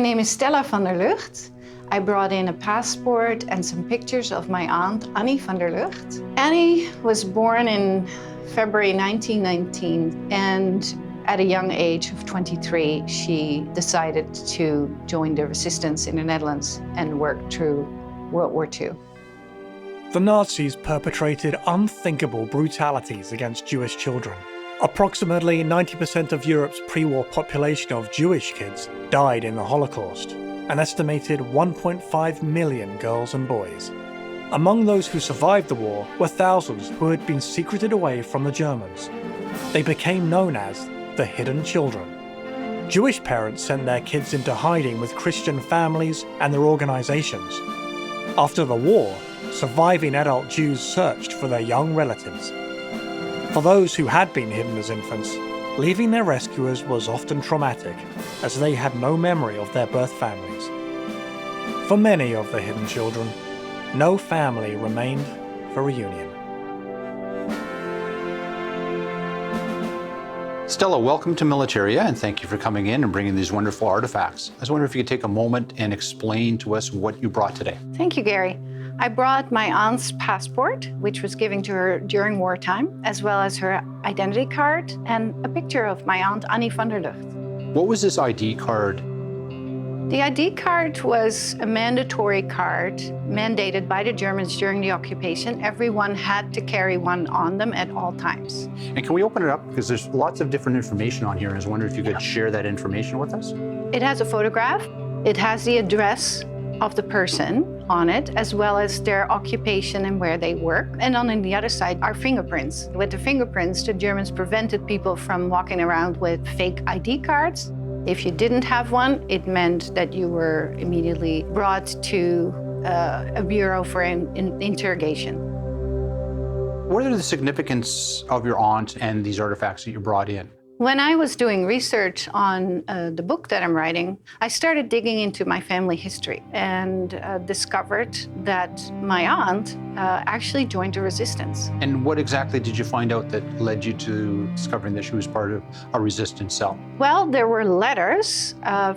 name is Stella van der Lucht. I brought in a passport and some pictures of my aunt, Annie van der Lucht. Annie was born in February 1919, and at a young age of 23, she decided to join the resistance in the Netherlands and work through World War II. The Nazis perpetrated unthinkable brutalities against Jewish children. Approximately 90% of Europe's pre-war population of Jewish kids died in the Holocaust, an estimated 1.5 million girls and boys. Among those who survived the war were thousands who had been secreted away from the Germans. They became known as the hidden children. Jewish parents sent their kids into hiding with Christian families and their organizations. After the war, surviving adult Jews searched for their young relatives. For those who had been hidden as infants, leaving their rescuers was often traumatic, as they had no memory of their birth families. For many of the hidden children, no family remained for reunion. Stella, welcome to Militaria, and thank you for coming in and bringing these wonderful artifacts. I was wondering if you could take a moment and explain to us what you brought today. Thank you, Gary. I brought my aunt's passport, which was given to her during wartime, as well as her identity card and a picture of my aunt, Annie van der Lucht. What was this ID card? The ID card was a mandatory card mandated by the Germans during the occupation. Everyone had to carry one on them at all times. And can we open it up? Because there's lots of different information on here. I was wondering if you could share that information with us. It has a photograph. It has the address of the person on it, as well as their occupation and where they work. And on the other side are fingerprints. With the fingerprints, the Germans prevented people from walking around with fake ID cards. If you didn't have one, it meant that you were immediately brought to a bureau for interrogation. What are the significance of your aunt and these artifacts that you brought in? When I was doing research on the book that I'm writing, I started digging into my family history and discovered that my aunt actually joined the resistance. And what exactly did you find out that led you to discovering that she was part of a resistance cell? Well, there were letters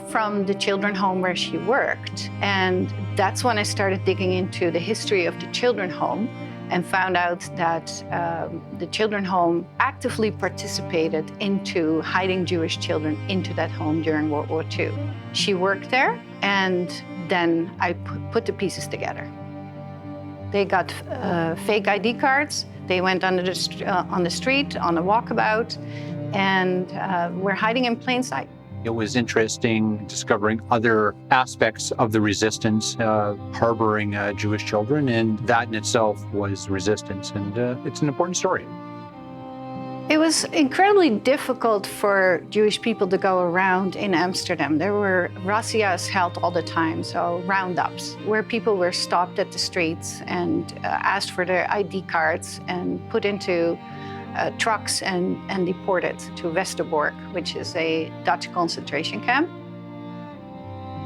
from the children's home where she worked, and that's when I started digging into the history of the children's home and found out that the children's home actively participated into hiding Jewish children into that home during World War II. She worked there, and then I put the pieces together. They got fake ID cards. They went on the street, on a walkabout, and were hiding in plain sight. It was interesting discovering other aspects of the resistance, harboring Jewish children, and that in itself was resistance, and it's an important story. It was incredibly difficult for Jewish people to go around in Amsterdam. There were razzias held all the time, so roundups, where people were stopped at the streets and asked for their ID cards and put into trucks and deported to Westerbork, which is a Dutch concentration camp.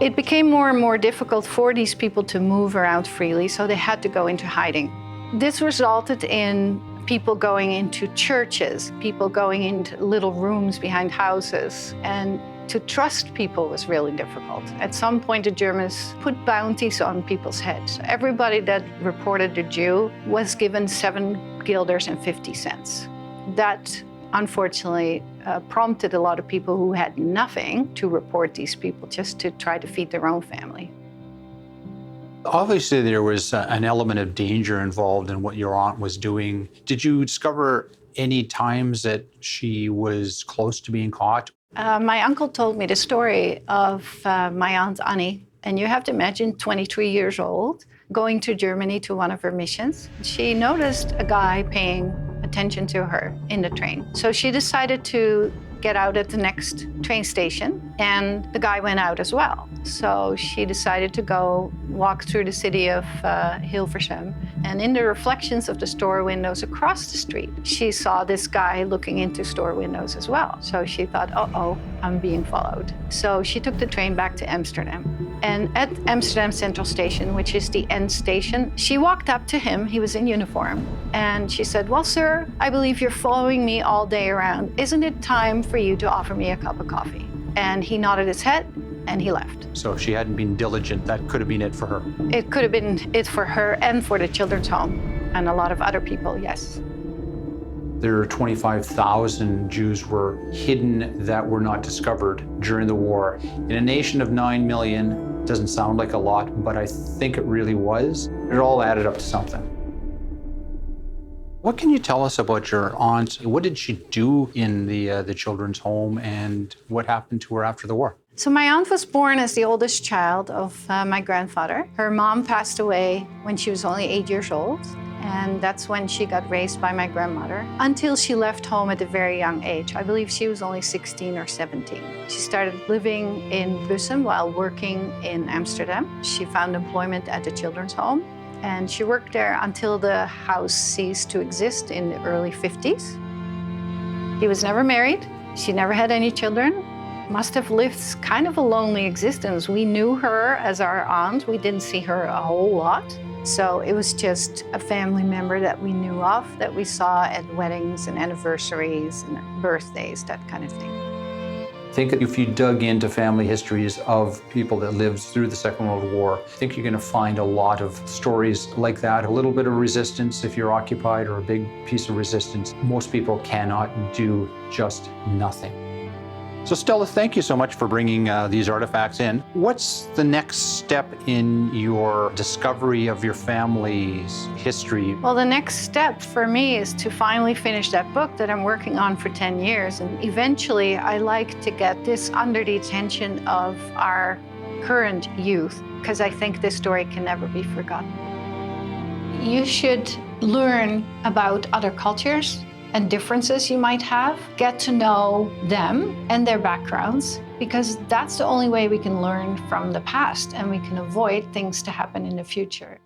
It became more and more difficult for these people to move around freely, so they had to go into hiding. This resulted in people going into churches, people going into little rooms behind houses, and to trust people was really difficult. At some point, the Germans put bounties on people's heads. Everybody that reported a Jew was given 7 guilders and 50 cents. That, unfortunately, prompted a lot of people who had nothing to report these people, just to try to feed their own family. Obviously, there was an element of danger involved in what your aunt was doing. Did you discover any times that she was close to being caught? My uncle told me the story of my aunt Annie, and you have to imagine 23 years old, going to Germany to one of her missions. She noticed a guy paying attention to her in the train. So she decided to get out at the next train station, and the guy went out as well. So she decided to go walk through the city of Hilversum, and in the reflections of the store windows across the street, she saw this guy looking into store windows as well. So she thought, uh-oh, I'm being followed. So she took the train back to Amsterdam. And at Amsterdam Central Station, which is the end station, she walked up to him, he was in uniform, and she said, well, sir, I believe you're following me all day around. Isn't it time for you to offer me a cup of coffee? And he nodded his head, and he left. So if she hadn't been diligent, that could have been it for her. It could have been it for her and for the children's home and a lot of other people, yes. There are 25,000 Jews were hidden that were not discovered during the war. In a nation of 9 million, doesn't sound like a lot, but I think it really was. It all added up to something. What can you tell us about your aunt? What did she do in the children's home, and what happened to her after the war? So my aunt was born as the oldest child of my grandfather. Her mom passed away when she was only 8 years old. And that's when she got raised by my grandmother until she left home at a very young age. I believe she was only 16 or 17. She started living in Bussum while working in Amsterdam. She found employment at the children's home, and she worked there until the house ceased to exist in the early 50s. He was never married. She never had any children. Must have lived kind of a lonely existence. We knew her as our aunt. We didn't see her a whole lot. So it was just a family member that we knew of, that we saw at weddings and anniversaries and birthdays, that kind of thing. I think if you dug into family histories of people that lived through the Second World War, I think you're going to find a lot of stories like that. A little bit of resistance if you're occupied, or a big piece of resistance. Most people cannot do just nothing. So Stella, thank you so much for bringing these artifacts in. What's the next step in your discovery of your family's history? Well, the next step for me is to finally finish that book that I'm working on for 10 years. And eventually, I like to get this under the attention of our current youth, because I think this story can never be forgotten. You should learn about other cultures and differences you might have, get to know them and their backgrounds, because that's the only way we can learn from the past and we can avoid things to happen in the future.